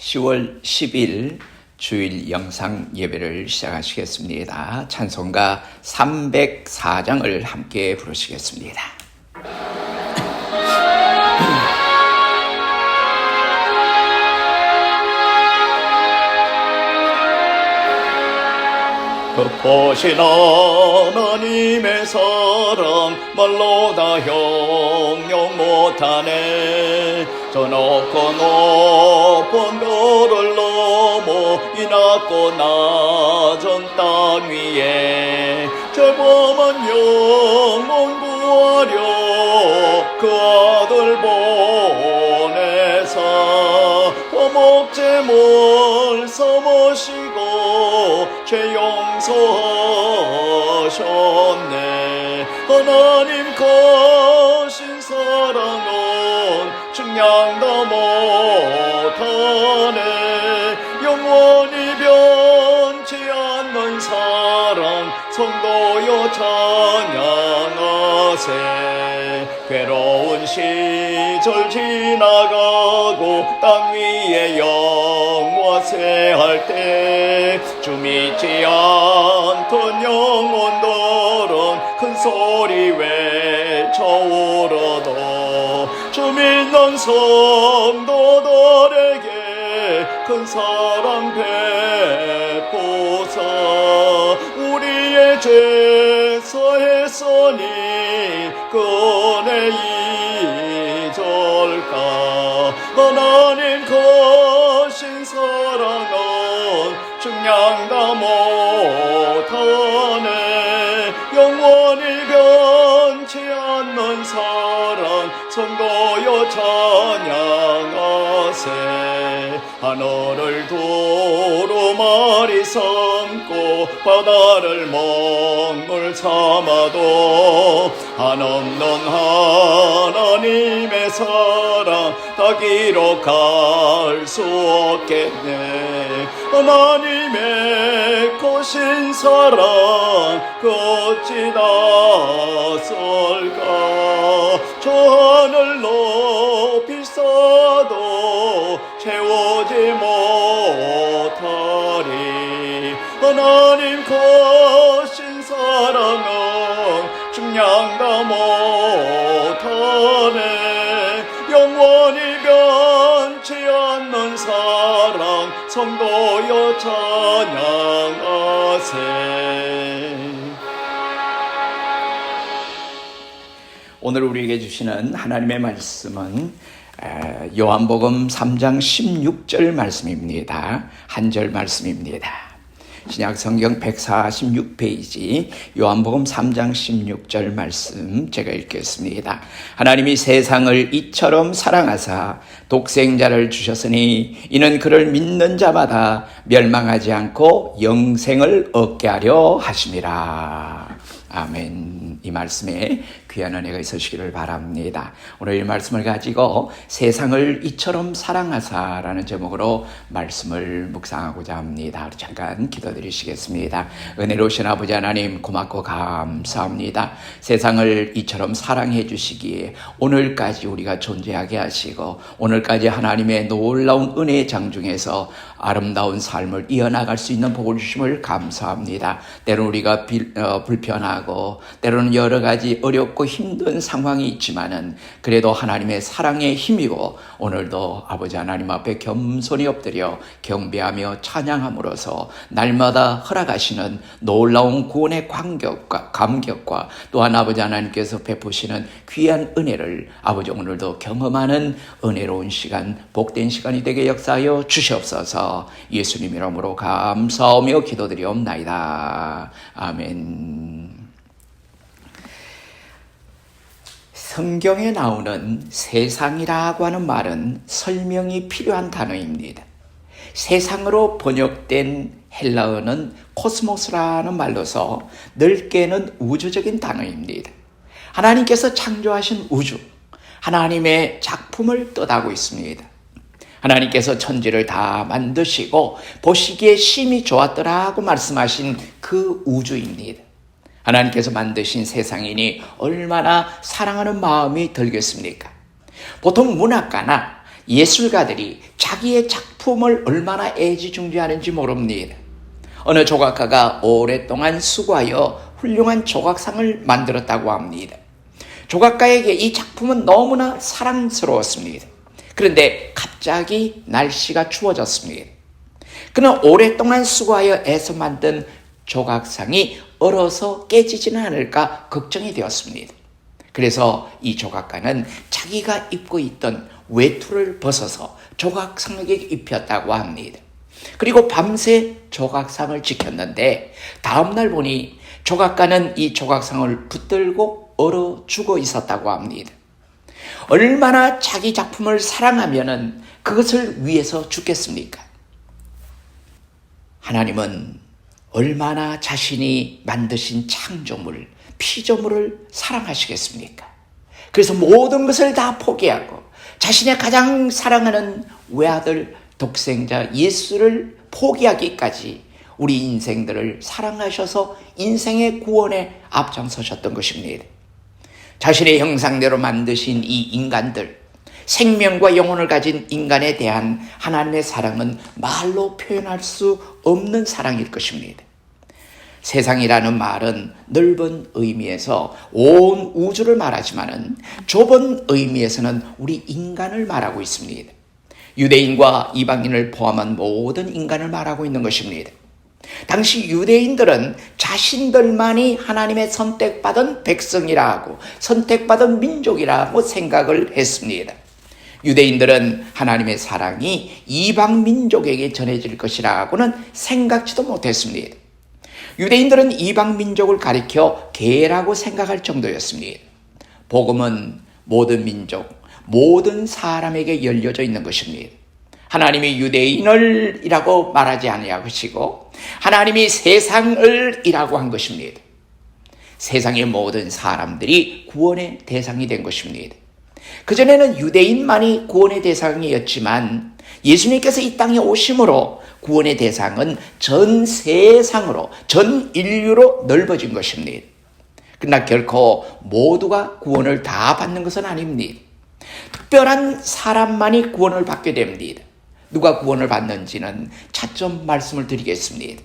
10월 10일 주일 영상 예배를 시작하시겠습니다. 찬송가 304장을 함께 부르시겠습니다. 크신 하나님의 사랑 말로 다 형용 못하네. 저 높고 높은 돌을 넘어 이 낮고 낮은 땅 위에 죄범한 영혼 구하려 그 아들 보내사 허목제물 삼으시고 죄 용서하셨네. 하나님 크신 사랑은 측량도 못하네. 영원히 변치 않는 사랑 성도여 찬양하세. 괴로운 시절 지나가고 땅 위에 영화세할 때 주 믿지 않던 영혼들은 큰 소리 외쳐 울어도 주 믿는 성도들에게 큰 사랑 베푸사. 우리의 죄 사했으니 그 은혜 잊을까. 하나님 크신 사랑은 측량도 못하네. 영원히 변치 않는 사랑 성도여 찬양하세. 하늘을 두루마리 삼고 바다를 먹물 삼아도 한없는 하나님의 사랑 다 기록할 수 없겠네. 하나님의 크신 사랑 어찌 다 쓸까. 저 하늘 높이 쌓아도 채우지 못하리. 하나님 크신 사랑은 측량도 못하네. 영원히 변치 않는 사랑 성도여 찬양하세. 오늘 우리에게 주시는 하나님의 말씀은 요한복음 3장 16절 말씀입니다. 한 절 말씀입니다. 신약성경 146페이지 요한복음 3장 16절 말씀 제가 읽겠습니다. 하나님이 세상을 이처럼 사랑하사 독생자를 주셨으니 이는 그를 믿는 자마다 멸망하지 않고 영생을 얻게 하려 하심이라. 아멘. 이 말씀에 귀한 은혜가 있으시기를 바랍니다. 오늘 이 말씀을 가지고 세상을 이처럼 사랑하사라는 제목으로 말씀을 묵상하고자 합니다. 잠깐 기도드리시겠습니다. 은혜로우신 아버지 하나님 고맙고 감사합니다. 세상을 이처럼 사랑해 주시기에 오늘까지 우리가 존재하게 하시고 오늘까지 하나님의 놀라운 은혜의 장중에서 아름다운 삶을 이어나갈 수 있는 복을 주심을 감사합니다. 때로는 우리가 불편하고 때로는 여러 가지 어렵고 힘든 상황이 있지만은 그래도 하나님의 사랑에 힘입어 오늘도 아버지 하나님 앞에 겸손히 엎드려 경배하며 찬양함으로써 날마다 허락하시는 놀라운 구원의 감격과 또한 아버지 하나님께서 베푸시는 귀한 은혜를 아버지 오늘도 경험하는 은혜로운 시간, 복된 시간이 되게 역사하여 주시옵소서. 예수님 이름으로 감사하며 기도드리옵나이다. 아멘. 성경에 나오는 세상이라고 하는 말은 설명이 필요한 단어입니다. 세상으로 번역된 헬라어는 코스모스라는 말로서 넓게는 우주적인 단어입니다. 하나님께서 창조하신 우주, 하나님의 작품을 뜻하고 있습니다. 하나님께서 천지를 다 만드시고 보시기에 심히 좋았더라고 말씀하신 그 우주입니다. 하나님께서 만드신 세상이니 얼마나 사랑하는 마음이 들겠습니까? 보통 문학가나 예술가들이 자기의 작품을 얼마나 애지중지하는지 모릅니다. 어느 조각가가 오랫동안 수고하여 훌륭한 조각상을 만들었다고 합니다. 조각가에게 이 작품은 너무나 사랑스러웠습니다. 그런데 갑자기 날씨가 추워졌습니다. 그는 오랫동안 수고하여 애써 만든 조각상이 얼어서 깨지지는 않을까 걱정이 되었습니다. 그래서 이 조각가는 자기가 입고 있던 외투를 벗어서 조각상에게 입혔다고 합니다. 그리고 밤새 조각상을 지켰는데 다음날 보니 조각가는 이 조각상을 붙들고 얼어 죽어 있었다고 합니다. 얼마나 자기 작품을 사랑하면은 그것을 위해서 죽겠습니까? 하나님은 얼마나 자신이 만드신 창조물, 피조물을 사랑하시겠습니까? 그래서 모든 것을 다 포기하고 자신의 가장 사랑하는 외아들 독생자 예수를 포기하기까지 우리 인생들을 사랑하셔서 인생의 구원에 앞장서셨던 것입니다. 자신의 형상대로 만드신 이 인간들, 생명과 영혼을 가진 인간에 대한 하나님의 사랑은 말로 표현할 수 없는 사랑일 것입니다. 세상이라는 말은 넓은 의미에서 온 우주를 말하지만은 좁은 의미에서는 우리 인간을 말하고 있습니다. 유대인과 이방인을 포함한 모든 인간을 말하고 있는 것입니다. 당시 유대인들은 자신들만이 하나님의 선택받은 백성이라 하고 선택받은 민족이라고 생각을 했습니다. 유대인들은 하나님의 사랑이 이방 민족에게 전해질 것이라고는 생각지도 못했습니다. 유대인들은 이방 민족을 가리켜 개라고 생각할 정도였습니다. 복음은 모든 민족, 모든 사람에게 열려져 있는 것입니다. 하나님이 유대인을 이라고 말하지 아니하시고 하나님이 세상을 이라고 한 것입니다. 세상의 모든 사람들이 구원의 대상이 된 것입니다. 그전에는 유대인만이 구원의 대상이었지만 예수님께서 이 땅에 오심으로 구원의 대상은 전 세상으로, 전 인류로 넓어진 것입니다. 그러나 결코 모두가 구원을 다 받는 것은 아닙니다. 특별한 사람만이 구원을 받게 됩니다. 누가 구원을 받는지는 차점 말씀을 드리겠습니다.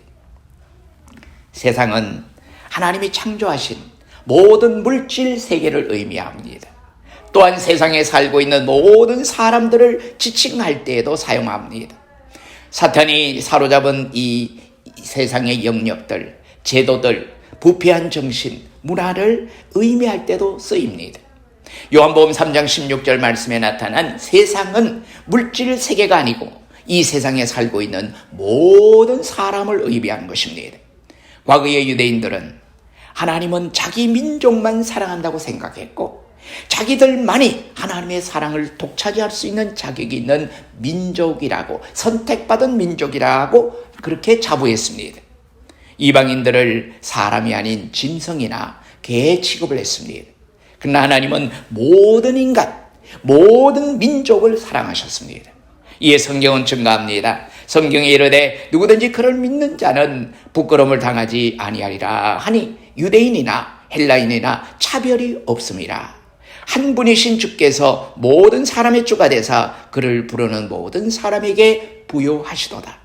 세상은 하나님이 창조하신 모든 물질 세계를 의미합니다. 또한 세상에 살고 있는 모든 사람들을 지칭할 때에도 사용합니다. 사탄이 사로잡은 이 세상의 영역들, 제도들, 부패한 정신, 문화를 의미할 때도 쓰입니다. 요한복음 3장 16절 말씀에 나타난 세상은 물질 세계가 아니고 이 세상에 살고 있는 모든 사람을 의미하는 것입니다. 과거의 유대인들은 하나님은 자기 민족만 사랑한다고 생각했고 자기들만이 하나님의 사랑을 독차지할 수 있는 자격이 있는 민족이라고, 선택받은 민족이라고 그렇게 자부했습니다. 이방인들을 사람이 아닌 짐승이나 개 취급을 했습니다. 그러나 하나님은 모든 인간, 모든 민족을 사랑하셨습니다. 이에 성경은 증가합니다. 성경에 이르되 누구든지 그를 믿는 자는 부끄러움을 당하지 아니하리라 하니 유대인이나 헬라인이나 차별이 없음이라. 한 분이신 주께서 모든 사람의 주가 되사 그를 부르는 모든 사람에게 부요하시도다.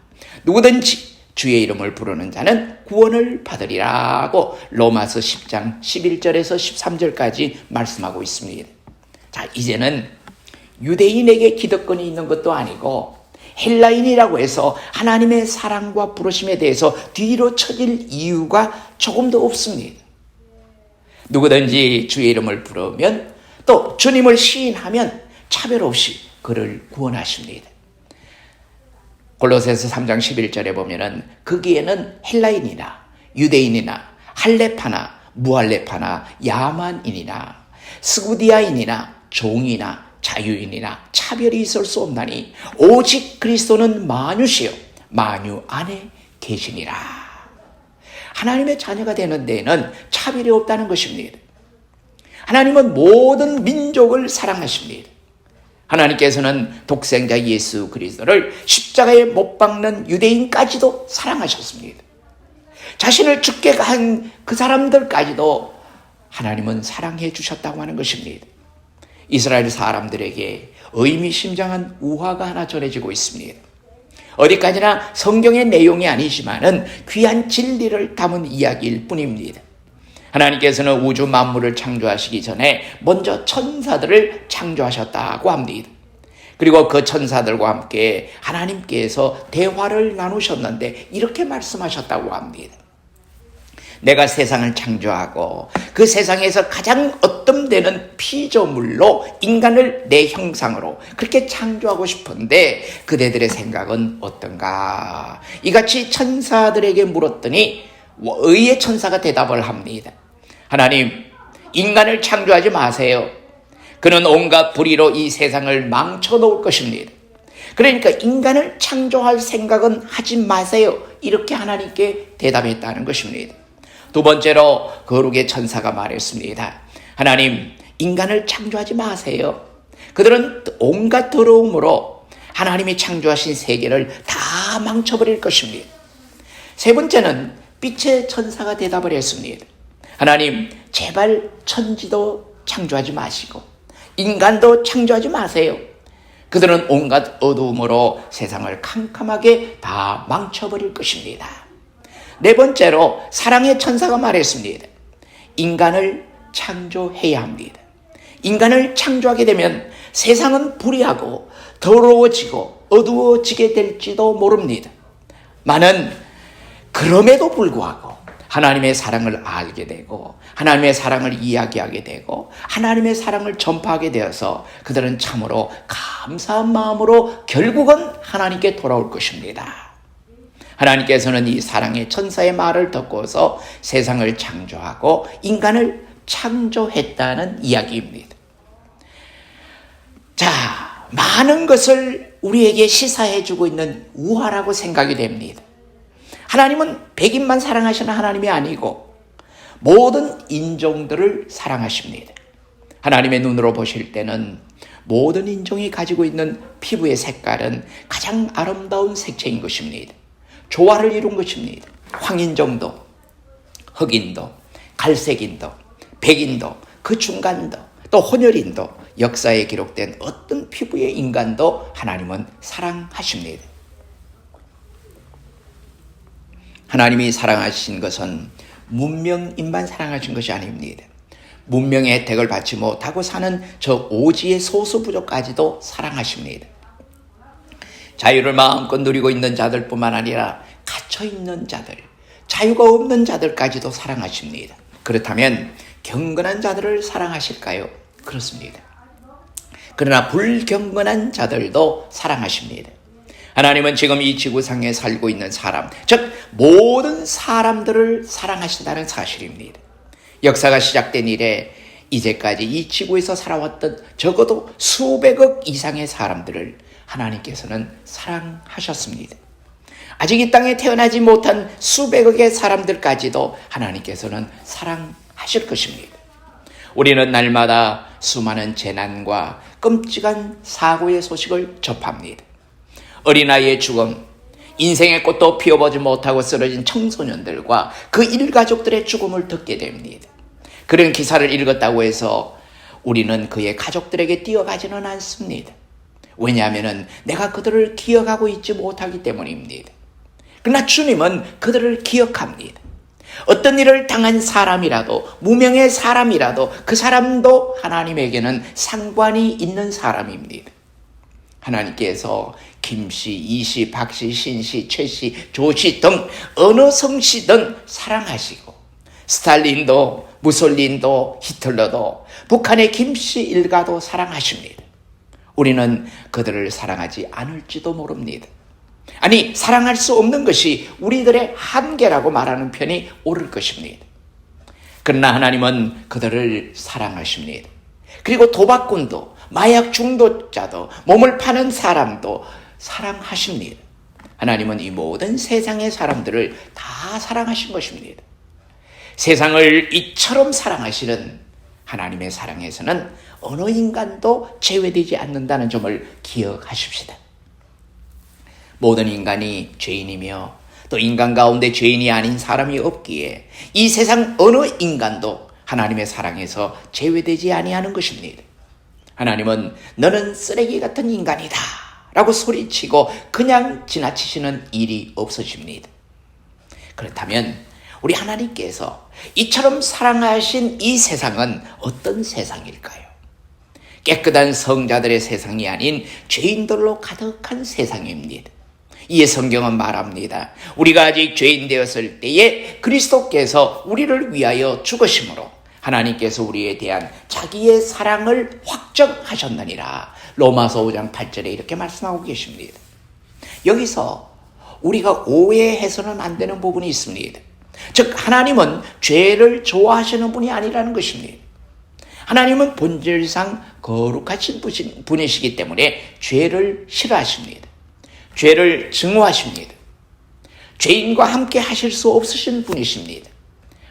누구든지 주의 이름을 부르는 자는 구원을 받으리라고 로마서 10장 11절에서 13절까지 말씀하고 있습니다. 자, 이제는 유대인에게 기득권이 있는 것도 아니고 헬라인이라고 해서 하나님의 사랑과 부르심에 대해서 뒤로 처질 이유가 조금도 없습니다. 누구든지 주의 이름을 부르면 또 주님을 시인하면 차별 없이 그를 구원하십니다. 골로새서 3장 11절에 보면은 거기에는 헬라인이나 유대인이나 할레파나 무할레파나 야만인이나 스구디아인이나 종이나 자유인이나 차별이 있을 수 없나니 오직 그리스도는 만유시요 만유 안에 계시니라. 하나님의 자녀가 되는 데에는 차별이 없다는 것입니다. 하나님은 모든 민족을 사랑하십니다. 하나님께서는 독생자 예수 그리스도를 십자가에 못 박는 유대인까지도 사랑하셨습니다. 자신을 죽게 한 그 사람들까지도 하나님은 사랑해 주셨다고 하는 것입니다. 이스라엘 사람들에게 의미심장한 우화가 하나 전해지고 있습니다. 어디까지나 성경의 내용이 아니지만은 귀한 진리를 담은 이야기일 뿐입니다. 하나님께서는 우주 만물을 창조하시기 전에 먼저 천사들을 창조하셨다고 합니다. 그리고 그 천사들과 함께 하나님께서 대화를 나누셨는데 이렇게 말씀하셨다고 합니다. 내가 세상을 창조하고 그 세상에서 가장 어뜸되는 피조물로 인간을 내 형상으로 그렇게 창조하고 싶은데 그대들의 생각은 어떤가? 이같이 천사들에게 물었더니 의의 천사가 대답을 합니다. 하나님, 인간을 창조하지 마세요. 그는 온갖 불의로 이 세상을 망쳐놓을 것입니다. 그러니까 인간을 창조할 생각은 하지 마세요. 이렇게 하나님께 대답했다는 것입니다. 두 번째로 거룩의 천사가 말했습니다. 하나님, 인간을 창조하지 마세요. 그들은 온갖 더러움으로 하나님이 창조하신 세계를 다 망쳐버릴 것입니다. 세 번째는 빛의 천사가 대답을 했습니다. 하나님, 제발 천지도 창조하지 마시고 인간도 창조하지 마세요. 그들은 온갖 어두움으로 세상을 캄캄하게 다 망쳐버릴 것입니다. 네 번째로 사랑의 천사가 말했습니다. 인간을 창조해야 합니다. 인간을 창조하게 되면 세상은 불의하고 더러워지고 어두워지게 될지도 모릅니다. 많은 그럼에도 불구하고 하나님의 사랑을 알게 되고 하나님의 사랑을 이야기하게 되고 하나님의 사랑을 전파하게 되어서 그들은 참으로 감사한 마음으로 결국은 하나님께 돌아올 것입니다. 하나님께서는 이 사랑의 천사의 말을 듣고서 세상을 창조하고 인간을 창조했다는 이야기입니다. 자, 많은 것을 우리에게 시사해주고 있는 우화라고 생각이 됩니다. 하나님은 백인만 사랑하시는 하나님이 아니고 모든 인종들을 사랑하십니다. 하나님의 눈으로 보실 때는 모든 인종이 가지고 있는 피부의 색깔은 가장 아름다운 색채인 것입니다. 조화를 이룬 것입니다. 황인종도, 흑인도, 갈색인도, 백인도, 그 중간도, 또 혼혈인도, 역사에 기록된 어떤 피부의 인간도 하나님은 사랑하십니다. 하나님이 사랑하신 것은 문명인만 사랑하신 것이 아닙니다. 문명의 혜택을 받지 못하고 사는 저 오지의 소수 부족까지도 사랑하십니다. 자유를 마음껏 누리고 있는 자들뿐만 아니라 갇혀있는 자들, 자유가 없는 자들까지도 사랑하십니다. 그렇다면 경건한 자들을 사랑하실까요? 그렇습니다. 그러나 불경건한 자들도 사랑하십니다. 하나님은 지금 이 지구상에 살고 있는 사람, 즉 모든 사람들을 사랑하신다는 사실입니다. 역사가 시작된 이래 이제까지 이 지구에서 살아왔던 적어도 수백억 이상의 사람들을 하나님께서는 사랑하셨습니다. 아직 이 땅에 태어나지 못한 수백억의 사람들까지도 하나님께서는 사랑하실 것입니다. 우리는 날마다 수많은 재난과 끔찍한 사고의 소식을 접합니다. 어린아이의 죽음, 인생의 꽃도 피워보지 못하고 쓰러진 청소년들과 그 일가족들의 죽음을 듣게 됩니다. 그런 기사를 읽었다고 해서 우리는 그의 가족들에게 뛰어가지는 않습니다. 왜냐하면 내가 그들을 기억하고 있지 못하기 때문입니다. 그러나 주님은 그들을 기억합니다. 어떤 일을 당한 사람이라도, 무명의 사람이라도 그 사람도 하나님에게는 상관이 있는 사람입니다. 하나님께서 김씨, 이씨, 박씨, 신씨, 최씨, 조씨 등 어느 성씨든 사랑하시고 스탈린도, 무솔린도, 히틀러도, 북한의 김씨 일가도 사랑하십니다. 우리는 그들을 사랑하지 않을지도 모릅니다. 아니, 사랑할 수 없는 것이 우리들의 한계라고 말하는 편이 옳을 것입니다. 그러나 하나님은 그들을 사랑하십니다. 그리고 도박꾼도, 마약 중독자도, 몸을 파는 사람도 사랑하십니다. 하나님은 이 모든 세상의 사람들을 다 사랑하신 것입니다. 세상을 이처럼 사랑하시는 하나님의 사랑에서는 어느 인간도 제외되지 않는다는 점을 기억하십시다. 모든 인간이 죄인이며 또 인간 가운데 죄인이 아닌 사람이 없기에 이 세상 어느 인간도 하나님의 사랑에서 제외되지 아니하는 것입니다. 하나님은 너는 쓰레기 같은 인간이다 라고 소리치고 그냥 지나치시는 일이 없으십니다. 그렇다면 우리 하나님께서 이처럼 사랑하신 이 세상은 어떤 세상일까요? 깨끗한 성자들의 세상이 아닌 죄인들로 가득한 세상입니다. 이에 성경은 말합니다. 우리가 아직 죄인 되었을 때에 그리스도께서 우리를 위하여 죽으심으로 하나님께서 우리에 대한 자기의 사랑을 확정하셨느니라. 로마서 5장 8절에 이렇게 말씀하고 계십니다. 여기서 우리가 오해해서는 안 되는 부분이 있습니다. 즉 하나님은 죄를 좋아하시는 분이 아니라는 것입니다. 하나님은 본질상 거룩하신 분이시기 때문에 죄를 싫어하십니다. 죄를 증오하십니다. 죄인과 함께 하실 수 없으신 분이십니다.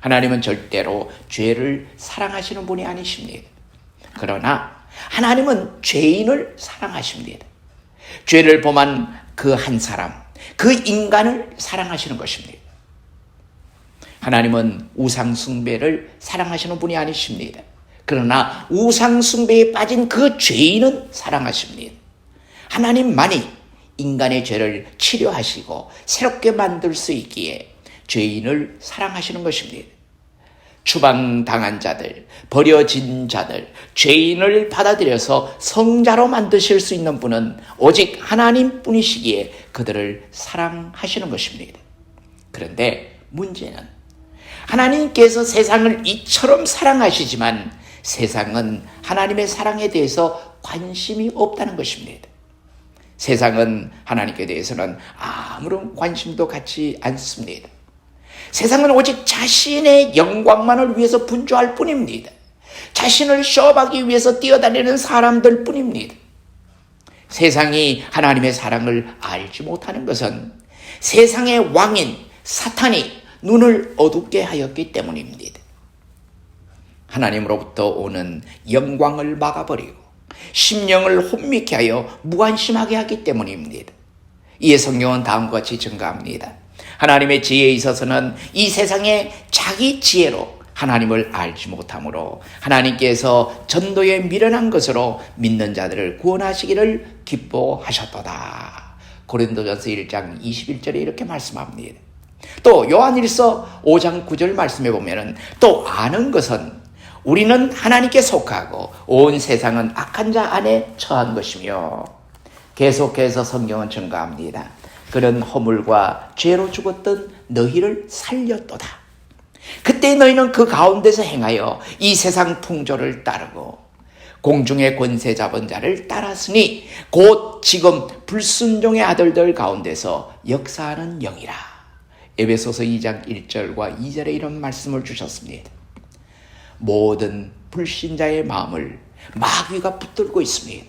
하나님은 절대로 죄를 사랑하시는 분이 아니십니다. 그러나 하나님은 죄인을 사랑하십니다. 죄를 범한 그 한 사람, 그 인간을 사랑하시는 것입니다. 하나님은 우상숭배를 사랑하시는 분이 아니십니다. 그러나 우상숭배에 빠진 그 죄인은 사랑하십니다. 하나님만이 인간의 죄를 치료하시고 새롭게 만들 수 있기에 죄인을 사랑하시는 것입니다. 추방당한 자들, 버려진 자들, 죄인을 받아들여서 성자로 만드실 수 있는 분은 오직 하나님뿐이시기에 그들을 사랑하시는 것입니다. 그런데 문제는 하나님께서 세상을 이처럼 사랑하시지만 세상은 하나님의 사랑에 대해서 관심이 없다는 것입니다. 세상은 하나님께 대해서는 아무런 관심도 갖지 않습니다. 세상은 오직 자신의 영광만을 위해서 분주할 뿐입니다. 자신을 쇼업하기 위해서 뛰어다니는 사람들 뿐입니다. 세상이 하나님의 사랑을 알지 못하는 것은 세상의 왕인 사탄이 눈을 어둡게 하였기 때문입니다. 하나님으로부터 오는 영광을 막아버리고 심령을 혼미케 하여 무관심하게 하기 때문입니다. 이에 성경은 다음과 같이 증가합니다. 하나님의 지혜에 있어서는 이 세상의 자기 지혜로 하나님을 알지 못하므로 하나님께서 전도에 미련한 것으로 믿는 자들을 구원하시기를 기뻐하셨도다. 고린도전서 1장 21절에 이렇게 말씀합니다. 또 요한일서 5장 9절 말씀해 보면은 또 아는 것은 우리는 하나님께 속하고 온 세상은 악한 자 안에 처한 것이며, 계속해서 성경은 증가합니다. 그는 허물과 죄로 죽었던 너희를 살렸도다. 그때 너희는 그 가운데서 행하여 이 세상 풍조를 따르고 공중의 권세 잡은 자를 따랐으니 곧 지금 불순종의 아들들 가운데서 역사하는 영이라. 에베소서 2장 1절과 2절에 이런 말씀을 주셨습니다. 모든 불신자의 마음을 마귀가 붙들고 있습니다.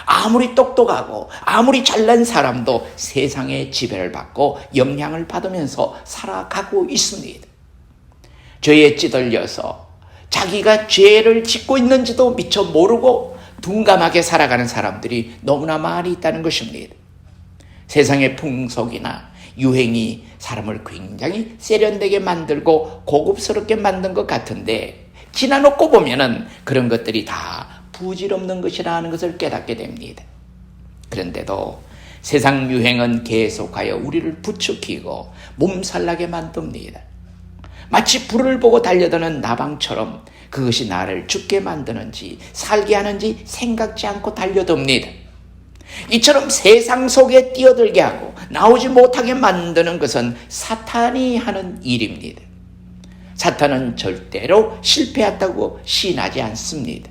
아무리 똑똑하고 아무리 잘난 사람도 세상의 지배를 받고 영향을 받으면서 살아가고 있습니다. 죄에 찌들려서 자기가 죄를 짓고 있는지도 미처 모르고 둔감하게 살아가는 사람들이 너무나 많이 있다는 것입니다. 세상의 풍속이나 유행이 사람을 굉장히 세련되게 만들고 고급스럽게 만든 것 같은데 지나놓고 보면은 그런 것들이 다 부질없는 것이라는 것을 깨닫게 됩니다. 그런데도 세상 유행은 계속하여 우리를 부추기고 몸살나게 만듭니다. 마치 불을 보고 달려드는 나방처럼 그것이 나를 죽게 만드는지 살게 하는지 생각지 않고 달려듭니다. 이처럼 세상 속에 뛰어들게 하고 나오지 못하게 만드는 것은 사탄이 하는 일입니다. 사탄은 절대로 실패했다고 시인하지 않습니다.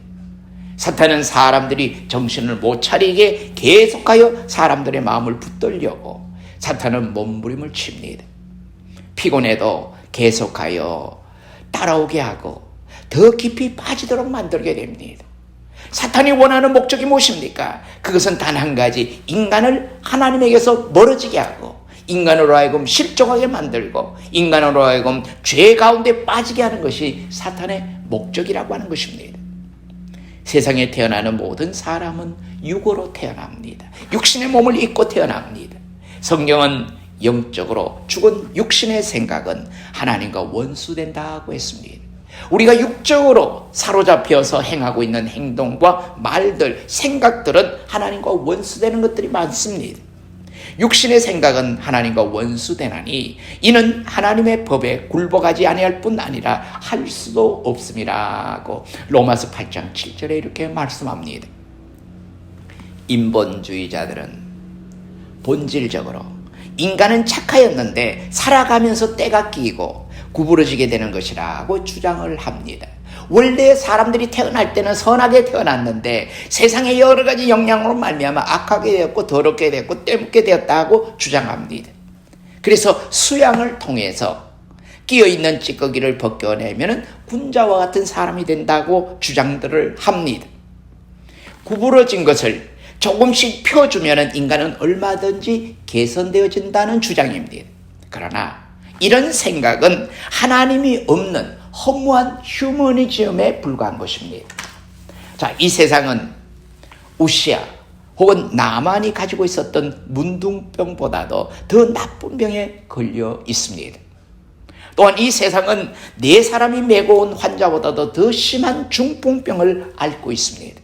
사탄은 사람들이 정신을 못 차리게 계속하여 사람들의 마음을 붙들려고 사탄은 몸부림을 칩니다. 피곤해도 계속하여 따라오게 하고 더 깊이 빠지도록 만들게 됩니다. 사탄이 원하는 목적이 무엇입니까? 그것은 단 한 가지, 인간을 하나님에게서 멀어지게 하고 인간으로 하여금 실족하게 만들고 인간으로 하여금 죄 가운데 빠지게 하는 것이 사탄의 목적이라고 하는 것입니다. 세상에 태어나는 모든 사람은 육으로 태어납니다. 육신의 몸을 입고 태어납니다. 성경은 영적으로 죽은 육신의 생각은 하나님과 원수된다고 했습니다. 우리가 육적으로 사로잡혀서 행하고 있는 행동과 말들, 생각들은 하나님과 원수되는 것들이 많습니다. 육신의 생각은 하나님과 원수되나니 이는 하나님의 법에 굴복하지 아니할 뿐 아니라 할 수도 없음이라고 로마서 8장 7절에 이렇게 말씀합니다. 인본주의자들은 본질적으로 인간은 착하였는데 살아가면서 때가 끼고 구부러지게 되는 것이라고 주장을 합니다. 원래 사람들이 태어날 때는 선하게 태어났는데 세상의 여러 가지 영향으로 말미암아 악하게 되었고 더럽게 되었고 때묻게 되었다고 주장합니다. 그래서 수양을 통해서 끼어있는 찌꺼기를 벗겨내면 군자와 같은 사람이 된다고 주장들을 합니다. 구부러진 것을 조금씩 펴주면 인간은 얼마든지 개선되어진다는 주장입니다. 그러나 이런 생각은 하나님이 없는 허무한 휴머니즘에 불과한 것입니다. 자, 이 세상은 우시아 혹은 나만이 가지고 있었던 문둥병보다도 더 나쁜 병에 걸려 있습니다. 또한 이 세상은 네 사람이 메고 온 환자보다도 더 심한 중풍병을 앓고 있습니다.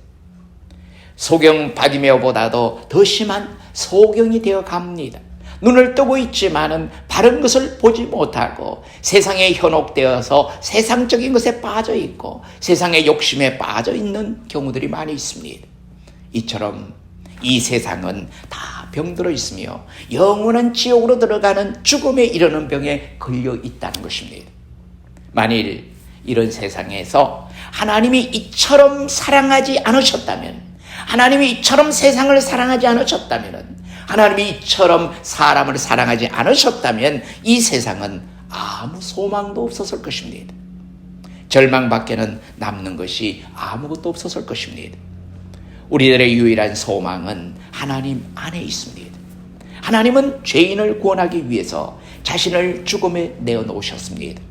소경 바디메오보다도 더 심한 소경이 되어 갑니다. 눈을 뜨고 있지만은 바른 것을 보지 못하고 세상에 현혹되어서 세상적인 것에 빠져 있고 세상의 욕심에 빠져 있는 경우들이 많이 있습니다. 이처럼 이 세상은 다 병들어 있으며 영원한 지옥으로 들어가는 죽음에 이르는 병에 걸려 있다는 것입니다. 만일 이런 세상에서 하나님이 이처럼 사랑하지 않으셨다면, 하나님이 이처럼 세상을 사랑하지 않으셨다면, 하나님이 이처럼 사람을 사랑하지 않으셨다면 이 세상은 아무 소망도 없었을 것입니다. 절망밖에는 남는 것이 아무것도 없었을 것입니다. 우리들의 유일한 소망은 하나님 안에 있습니다. 하나님은 죄인을 구원하기 위해서 자신을 죽음에 내어놓으셨습니다.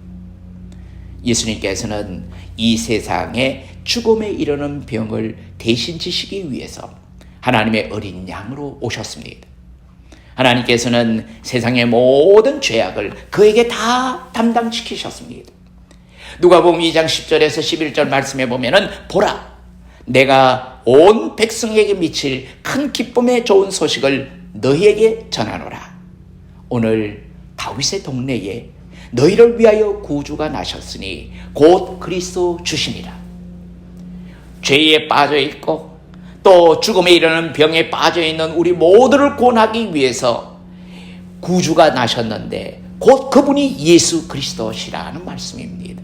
예수님께서는 이 세상에 죽음에 이르는 병을 대신 지시기 위해서 하나님의 어린 양으로 오셨습니다. 하나님께서는 세상의 모든 죄악을 그에게 다 담당시키셨습니다. 누가복음 2장 10절에서 11절 말씀해 보면은 보라, 내가 온 백성에게 미칠 큰 기쁨의 좋은 소식을 너희에게 전하노라. 오늘 다윗의 동네에 너희를 위하여 구주가 나셨으니 곧 그리스도 주시니라. 죄에 빠져 있고 또 죽음에 이르는 병에 빠져있는 우리 모두를 구원하기 위해서 구주가 나셨는데 곧 그분이 예수 그리스도시라는 말씀입니다.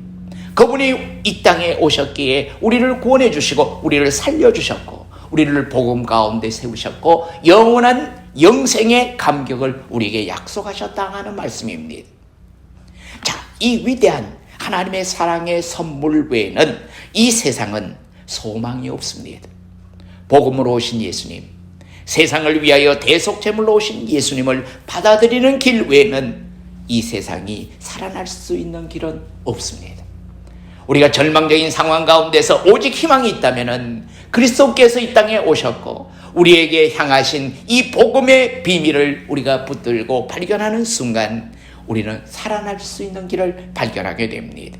그분이 이 땅에 오셨기에 우리를 구원해 주시고 우리를 살려주셨고 우리를 복음 가운데 세우셨고 영원한 영생의 감격을 우리에게 약속하셨다 하는 말씀입니다. 자, 이 위대한 하나님의 사랑의 선물 외에는 이 세상은 소망이 없습니다. 복음으로 오신 예수님, 세상을 위하여 대속제물로 오신 예수님을 받아들이는 길 외에는 이 세상이 살아날 수 있는 길은 없습니다. 우리가 절망적인 상황 가운데서 오직 희망이 있다면 그리스도께서 이 땅에 오셨고 우리에게 향하신 이 복음의 비밀을 우리가 붙들고 발견하는 순간 우리는 살아날 수 있는 길을 발견하게 됩니다.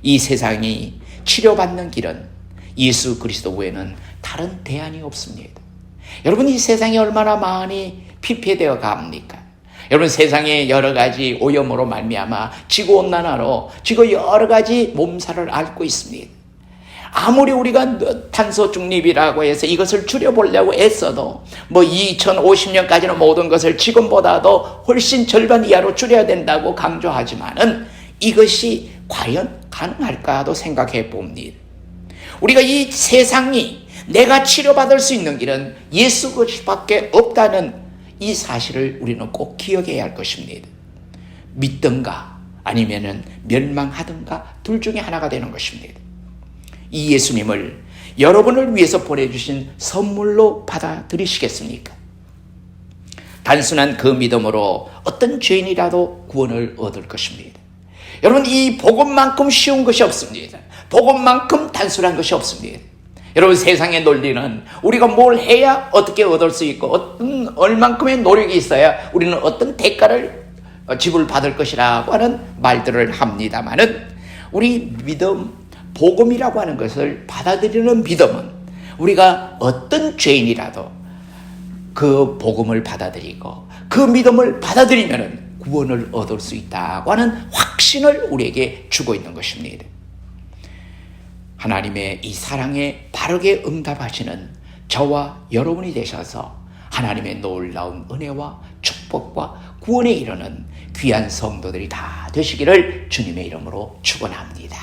이 세상이 치료받는 길은 예수 그리스도 외에는 다른 대안이 없습니다. 여러분, 이 세상이 얼마나 많이 피폐되어 갑니까? 여러분, 세상에 여러 가지 오염으로 말미암아 지구온난화로 지구 여러 가지 몸살을 앓고 있습니다. 아무리 우리가 탄소 중립이라고 해서 이것을 줄여보려고 애써도 2050년까지는 모든 것을 지금보다도 훨씬 절반 이하로 줄여야 된다고 강조하지만은 이것이 과연 가능할까도 생각해 봅니다. 우리가 이 세상이 내가 치료받을 수 있는 길은 예수 그리스도밖에 없다는 이 사실을 우리는 꼭 기억해야 할 것입니다. 믿든가 아니면은 멸망하든가 둘 중에 하나가 되는 것입니다. 이 예수님을 여러분을 위해서 보내주신 선물로 받아들이시겠습니까? 단순한 그 믿음으로 어떤 죄인이라도 구원을 얻을 것입니다. 여러분, 이 복음만큼 쉬운 것이 없습니다. 복음만큼 단순한 것이 없습니다. 여러분, 세상의 논리는 우리가 뭘 해야 어떻게 얻을 수 있고 얼만큼의 노력이 있어야 우리는 어떤 대가를 지불받을 것이라고 하는 말들을 합니다마는 우리 믿음, 복음이라고 하는 것을 받아들이는 믿음은 우리가 어떤 죄인이라도 그 복음을 받아들이고 그 믿음을 받아들이면 구원을 얻을 수 있다고 하는 확신을 우리에게 주고 있는 것입니다. 하나님의 이 사랑에 바르게 응답하시는 저와 여러분이 되셔서 하나님의 놀라운 은혜와 축복과 구원에 이르는 귀한 성도들이 다 되시기를 주님의 이름으로 축원합니다.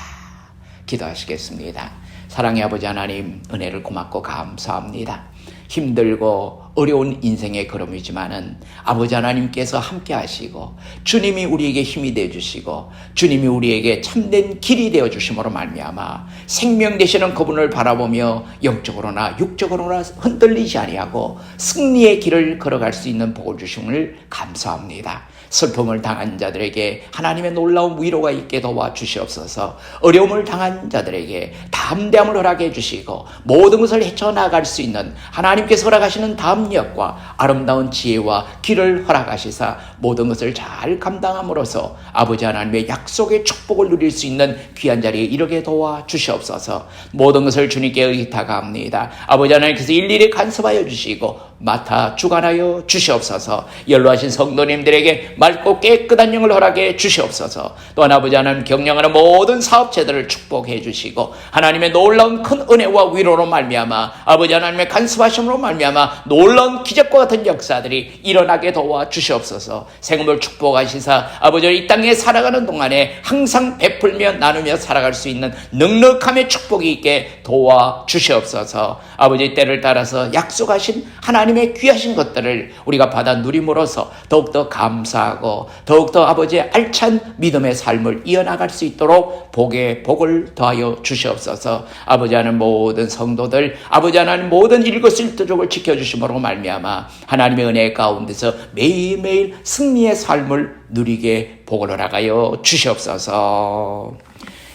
기도하시겠습니다. 사랑의 아버지 하나님, 은혜를 고맙고 감사합니다. 힘들고 어려운 인생의 걸음이지만은 아버지 하나님께서 함께 하시고 주님이 우리에게 힘이 되어 주시고 주님이 우리에게 참된 길이 되어 주심으로 말미암아 생명 되시는 그분을 바라보며 영적으로나 육적으로나 흔들리지 아니하고 승리의 길을 걸어갈 수 있는 복을 주심을 감사합니다. 슬픔을 당한 자들에게 하나님의 놀라운 위로가 있게 도와주시옵소서. 어려움을 당한 자들에게 담대함을 허락해 주시고 모든 것을 헤쳐나갈 수 있는 하나님께서 허락하시는 담력과 아름다운 지혜와 길을 허락하시사 모든 것을 잘 감당함으로써 아버지 하나님의 약속의 축복을 누릴 수 있는 귀한 자리에 이르게 도와주시옵소서. 모든 것을 주님께 의탁합니다. 아버지 하나님께서 일일이 간섭하여 주시고 맡아 주관하여 주시옵소서. 연로하신 성도님들에게 맑고 깨끗한 영을 허락해 주시옵소서. 또한 아버지 하나님 경영하는 모든 사업체들을 축복해 주시고 하나님의 놀라운 큰 은혜와 위로로 말미암아 아버지 하나님의 간섭하심으로 말미암아 놀라운 기적과 같은 역사들이 일어나게 도와 주시옵소서. 생업을 축복하시사 아버지 이 땅에 살아가는 동안에 항상 베풀며 나누며 살아갈 수 있는 넉넉함의 축복이 있게 도와 주시옵소서. 아버지 때를 따라서 약속하신 하나님의 귀하신 것들을 우리가 받아 누림으로써 더욱더 감사하고 더욱더 아버지의 알찬 믿음의 삶을 이어나갈 수 있도록 복에 복을 더하여 주시옵소서. 아버지 하나님 모든 성도들 아버지 하나님 모든 일거수일투족을 지켜주심으로 말미암아 하나님의 은혜 가운데서 매일매일 승리의 삶을 누리게 복을 허락하여 주시옵소서.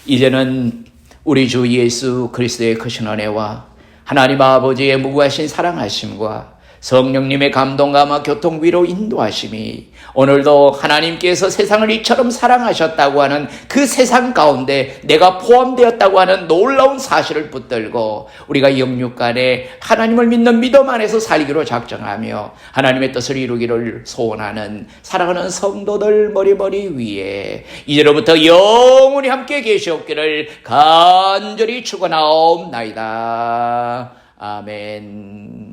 이제는 우리 주 예수 그리스도의 크신 은혜와 하나님 아버지의 무구하신 사랑하심과 성령님의 감동감화 교통위로 인도하심이 오늘도 하나님께서 세상을 이처럼 사랑하셨다고 하는 그 세상 가운데 내가 포함되었다고 하는 놀라운 사실을 붙들고 우리가 영육간에 하나님을 믿는 믿음 안에서 살기로 작정하며 하나님의 뜻을 이루기를 소원하는 사랑하는 성도들 머리머리 위에 이제로부터 영원히 함께 계시옵기를 간절히 축원하옵나이다. 아멘.